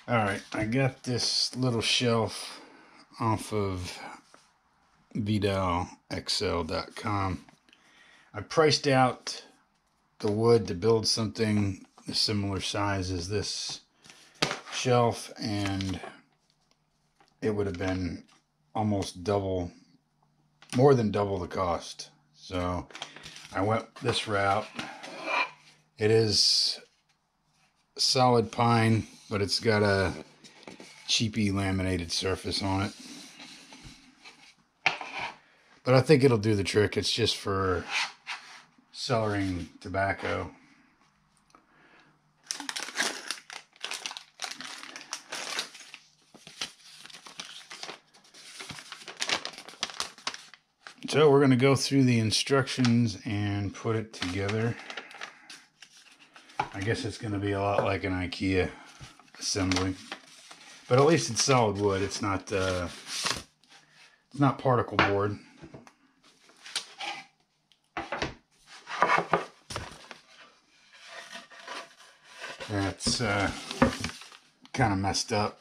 Alright, I got this little shelf off of VidaXL.com. I priced out the wood to build something a similar size as this shelf, and it would have been almost double, more than double the cost. So I went this route. It is solid pine, but it's got a cheapy laminated surface on it. But I think it'll do the trick. It's just for cellaring tobacco. So we're going to go through the instructions and put it together. I guess it's going to be a lot like an IKEA assembly, but at least it's solid wood. It's not particle board. That's kind of messed up,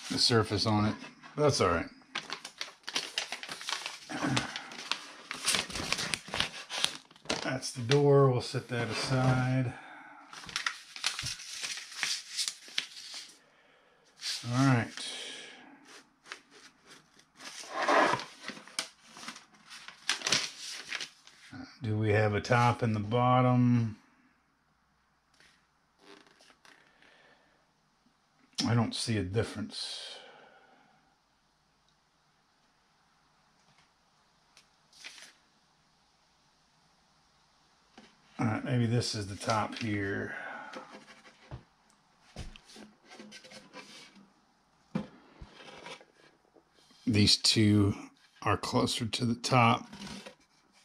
the surface on it, but that's all right. That's the door. We'll set that aside. All right. Do we have a top and the bottom? I don't see a difference. All right, maybe this is the top here. These two are closer to the top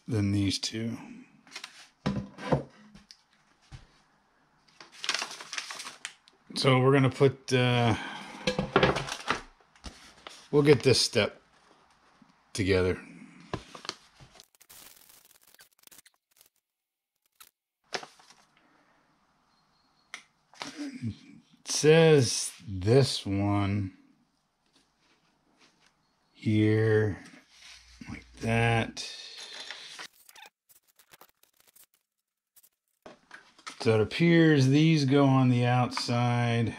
than these two. So we're gonna put, we'll get this step together. It says this one here, like that. So it appears these go on the outside.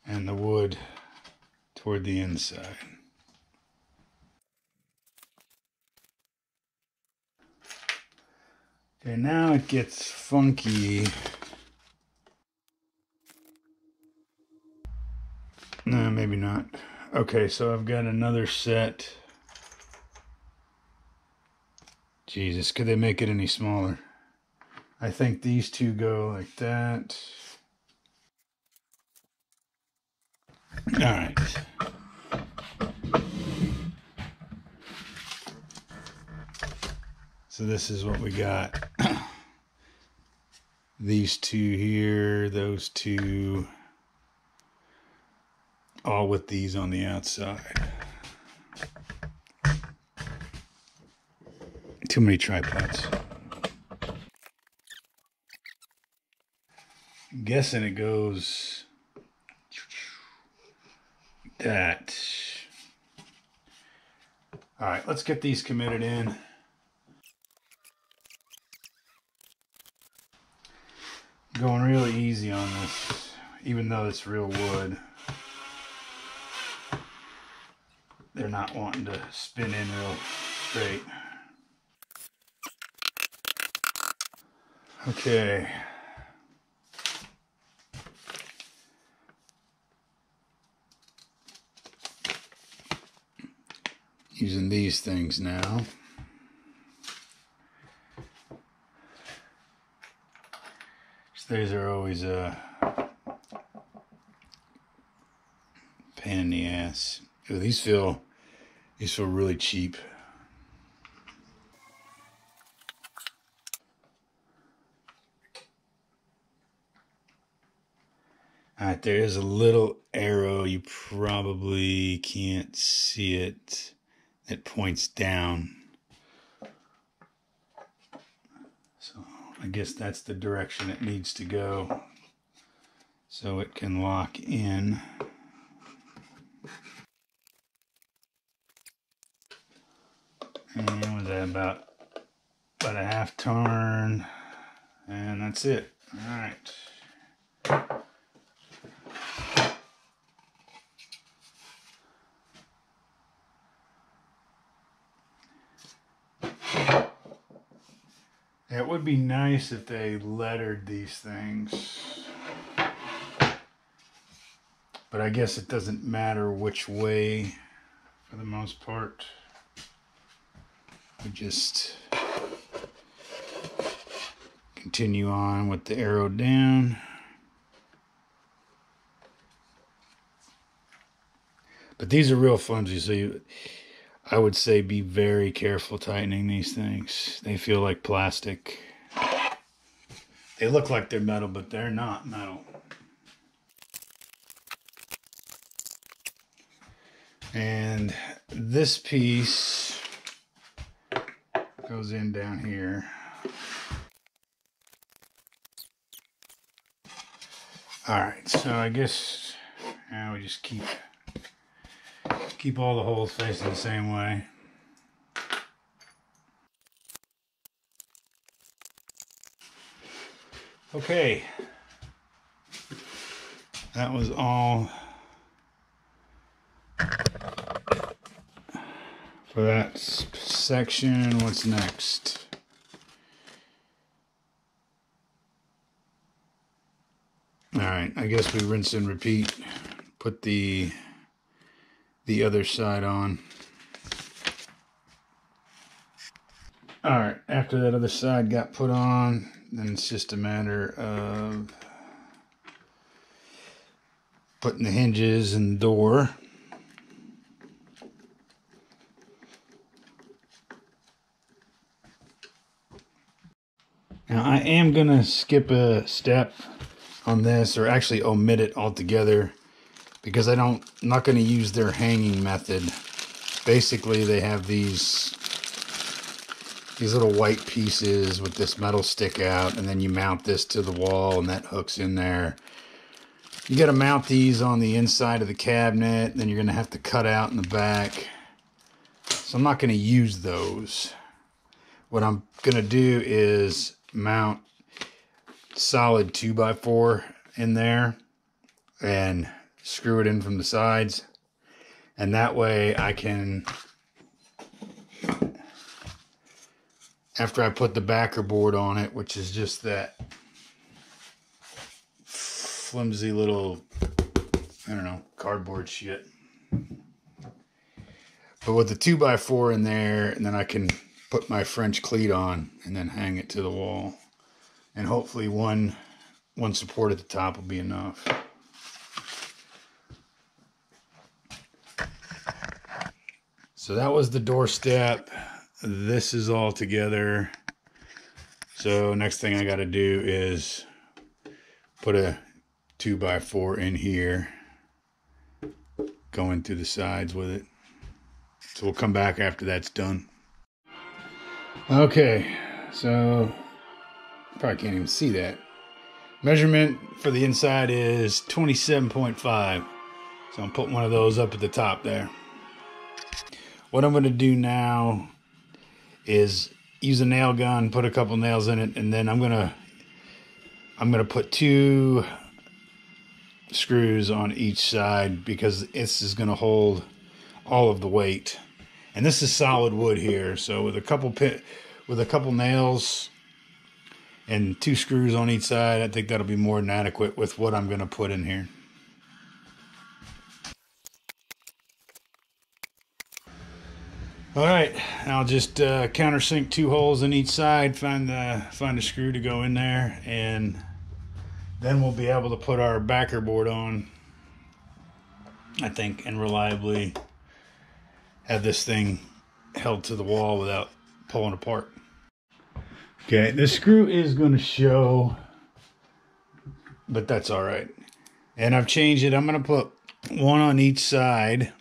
And the wood toward the inside. Okay, now it gets funky. No, maybe not. Okay, so I've got another set. Jesus, could they make it any smaller? I think these two go like that. All right. So this is what we got. These two here, those two, all with these on the outside. Too many tripods. I'm guessing it goes like that. All right, let's get these committed in. Going really easy on this, even though it's real wood. They're not wanting to spin in real straight. Okay. Using these things now. These are always a pain in the ass. Ooh, these feel really cheap. All right, there is a little arrow. You probably can't see it. It points down. So I guess that's the direction it needs to go so it can lock in. And was that about a half turn, and that's it. All right. It would be nice if they lettered these things, but I guess it doesn't matter which way for the most part. We just continue on with the arrow down. But these are real flimsy, so I would say be very careful tightening these things. They feel like plastic. They look like they're metal, but they're not metal. And this piece goes in down here. All right, so I guess we just keep all the holes facing the same way. Okay, that was all for that section. What's next? All right, I guess we rinse and repeat. Put the other side on. All right, after that other side got put on, then it's just a matter of putting the hinges in the door. Now I am gonna skip a step on this, or actually omit it altogether, because I'm not going to use their hanging method. Basically, they have these little white pieces with this metal stick out, and then you mount this to the wall, and that hooks in there. You got to mount these on the inside of the cabinet, then you're going to have to cut out in the back. So I'm not going to use those. What I'm going to do is mount solid 2x4 in there and screw it in from the sides, and that way I can, after I put the backer board on it, which is just that flimsy little, I don't know, cardboard shit, but with the 2x4 in there, and then I can put my French cleat on and then hang it to the wall, and hopefully one support at the top will be enough. So that was the doorstep. This is all together. So next thing I got to do is put a 2x4 in here, going through the sides with it. So we'll come back after that's done. Okay, so probably can't even see that. Measurement for the inside is 27.5. So I'm putting one of those up at the top there. What I'm going to do now is use a nail gun, put a couple nails in it, and then I'm going to put 2 screws on each side, because this is going to hold all of the weight. And this is solid wood here, so with a couple nails and 2 screws on each side, I think that'll be more than adequate with what I'm going to put in here. All right, I'll just countersink 2 holes in each side, find a screw to go in there, and then we'll be able to put our backer board on, I think, and reliably have this thing held to the wall without pulling apart. Okay, the screw is going to show, but that's all right. And I've changed it. I'm going to put 1 on each side,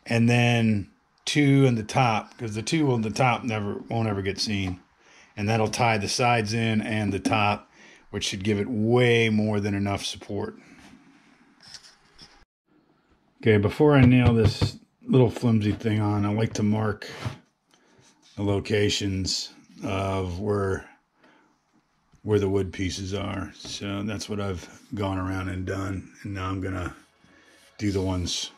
and then 2 in the top, because the 2 on the top won't ever get seen. and that'll tie the sides in and the top, which should give it way more than enough support. Okay, before I nail this little flimsy thing on, I like to mark the locations of where the wood pieces are. So that's what I've gone around and done, and now I'm gonna do the ones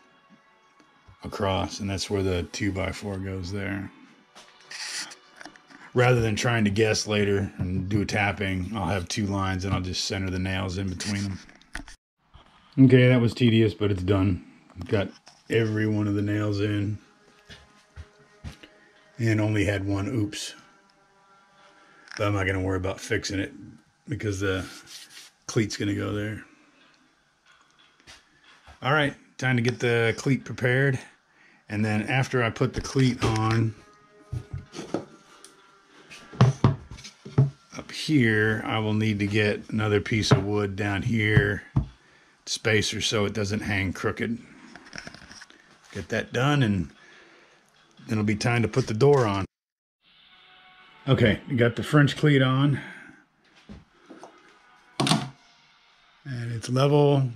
across, and that's where the 2x4 goes there. Rather than trying to guess later and do a tapping, I'll have 2 lines and I'll just center the nails in between them. Okay, that was tedious, but it's done. Got every one of the nails in and only had one oops. But I'm not going to worry about fixing it because the cleat's going to go there. All right, time to get the cleat prepared. And then after I put the cleat on, up here, I will need to get another piece of wood down here, spacer, so it doesn't hang crooked. Get that done, and then it'll be time to put the door on. Okay, we got the French cleat on, and it's level.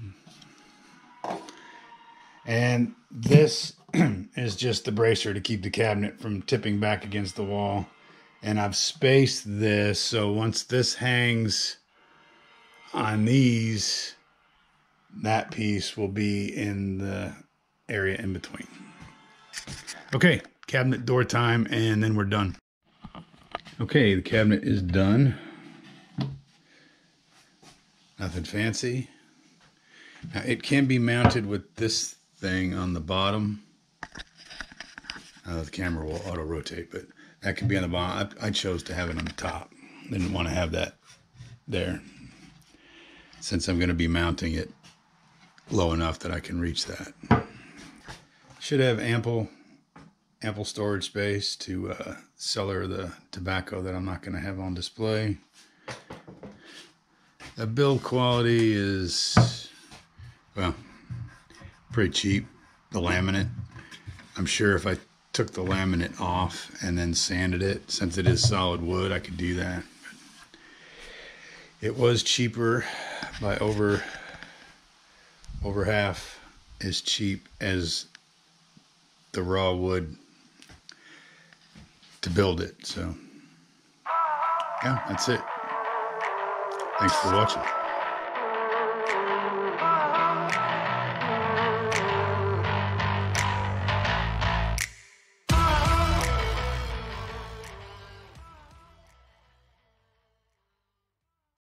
And this is just the bracer to keep the cabinet from tipping back against the wall. And I've spaced this, so once this hangs on these, that piece will be in the area in between. Okay, cabinet door time, and then we're done. Okay, the cabinet is done. Nothing fancy. Now it can be mounted with this thing on the bottom. The camera will auto rotate, but that can be on the bottom. I chose to have it on the top. Didn't want to have that there, since I'm going to be mounting it low enough that I can reach that. Should have ample storage space to cellar the tobacco that I'm not going to have on display. The build quality is, well, pretty cheap. The laminate, I'm sure if I took the laminate off and then sanded it, since it is solid wood, I could do that. But it was cheaper by over half as cheap as the raw wood to build it. So yeah, that's it. Thanks for watching.